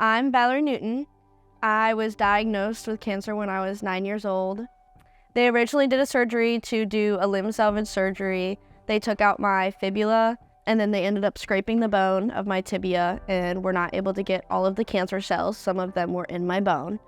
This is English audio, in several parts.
I'm Valory Newton. I was diagnosed with cancer when I was 9 years old. They originally did a surgery to do a limb salvage surgery. They took out my fibula, and then they ended up scraping the bone of my tibia and were not able to get all of the cancer cells. Some of them were in my bone.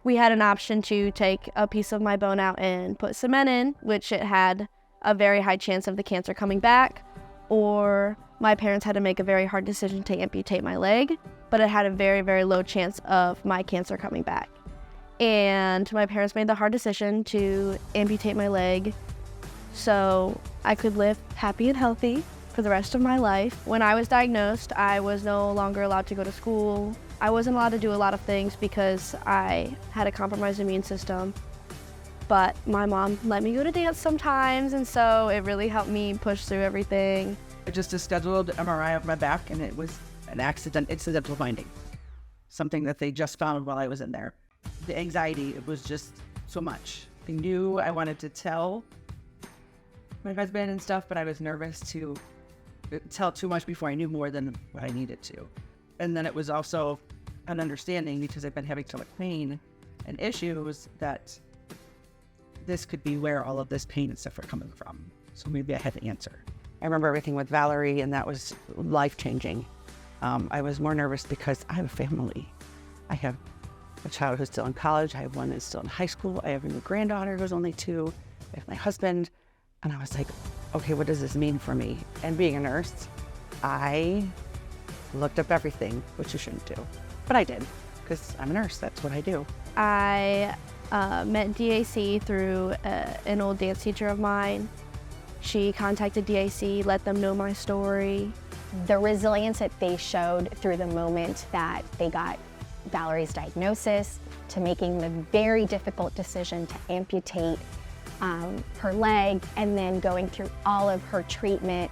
We had an option to take a piece of my bone out and put cement in, which it had a very high chance of the cancer coming back, or my parents had to make a very hard decision to amputate my leg, but it had a very, very low chance of my cancer coming back. And my parents made the hard decision to amputate my leg so I could live happy and healthy for the rest of my life. When I was diagnosed, I was no longer allowed to go to school. I wasn't allowed to do a lot of things because I had a compromised immune system. But my mom let me go to dance sometimes, and so it really helped me push through everything. Just a scheduled MRI of my back, and it was an incidental finding. Something that they just found while I was in there. The anxiety, it was just so much. I knew I wanted to tell my husband and stuff, but I was nervous to tell too much before I knew more than what I needed to. And then it was also an understanding, because I've been having so much pain and issues, that this could be where all of this pain and stuff are coming from. So maybe I had to answer. I remember everything with Valory, and that was life-changing. I was more nervous because I have a family. I have a child who's still in college. I have one that's still in high school. I have a new granddaughter who's only 2. I have my husband. And I was like, okay, what does this mean for me? And being a nurse, I looked up everything, which you shouldn't do. But I did, because I'm a nurse. That's what I do. I met DAC through an old dance teacher of mine. She contacted DAC, let them know my story. The resilience that they showed through the moment that they got Valory's diagnosis, to making the very difficult decision to amputate her leg, and then going through all of her treatment,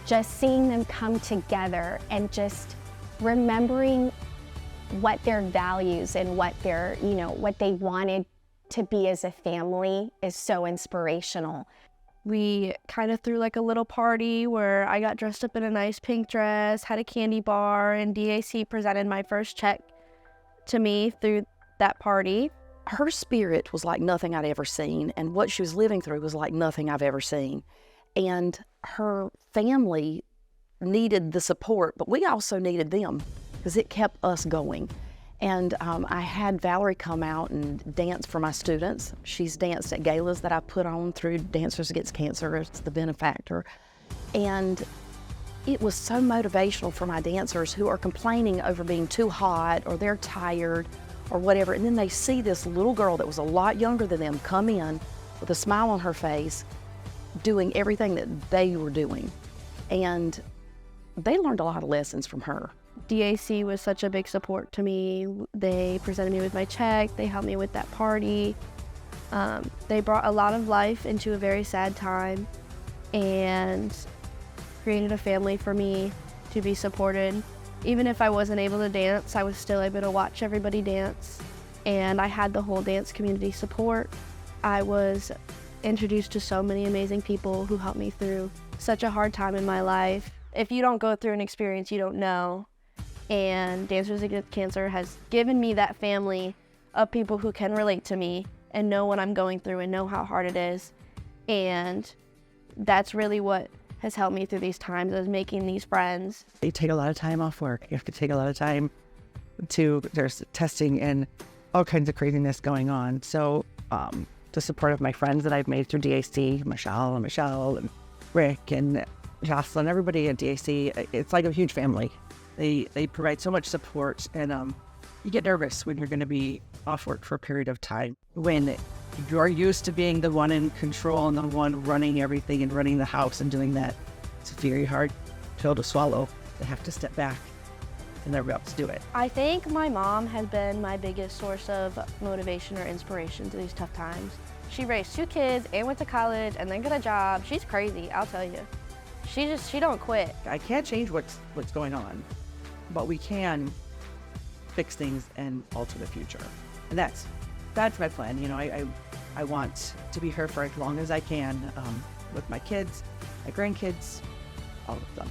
just seeing them come together and just remembering what their values and what their, what they wanted to be as a family is so inspirational. We kind of threw like a little party where I got dressed up in a nice pink dress, had a candy bar, and DAC presented my first check to me through that party. Her spirit was like nothing I'd ever seen, and what she was living through was like nothing I've ever seen. And her family needed the support, but we also needed them, because it kept us going. And I had Valory come out and dance for my students. She's danced at galas that I put on through Dancers Against Cancer. It's the benefactor. And it was so motivational for my dancers who are complaining over being too hot, or they're tired or whatever. And then they see this little girl that was a lot younger than them come in with a smile on her face, doing everything that they were doing. And they learned a lot of lessons from her. DAC was such a big support to me. They presented me with my check, they helped me with that party. They brought a lot of life into a very sad time and created a family for me to be supported. Even if I wasn't able to dance, I was still able to watch everybody dance, and I had the whole dance community support. I was introduced to so many amazing people who helped me through such a hard time in my life. If you don't go through an experience, you don't know. And Dancers Against Cancer has given me that family of people who can relate to me and know what I'm going through and know how hard it is. And that's really what has helped me through these times, is making these friends. You take a lot of time off work. You have to take a lot of time there's testing and all kinds of craziness going on. So the support of my friends that I've made through DAC, Michelle and Rick and Jocelyn, everybody at DAC, it's like a huge family. They provide so much support, and you get nervous when you're going to be off work for a period of time. When you're used to being the one in control and the one running everything and running the house and doing that, it's a very hard pill to swallow. To have to step back and never be able to do it. I think my mom has been my biggest source of motivation or inspiration through these tough times. She raised 2 kids and went to college and then got a job. She's crazy, I'll tell you. She don't quit. I can't change what's going on, but we can fix things and alter the future. And that's my plan. I want to be here for as long as I can with my kids, my grandkids, all of them.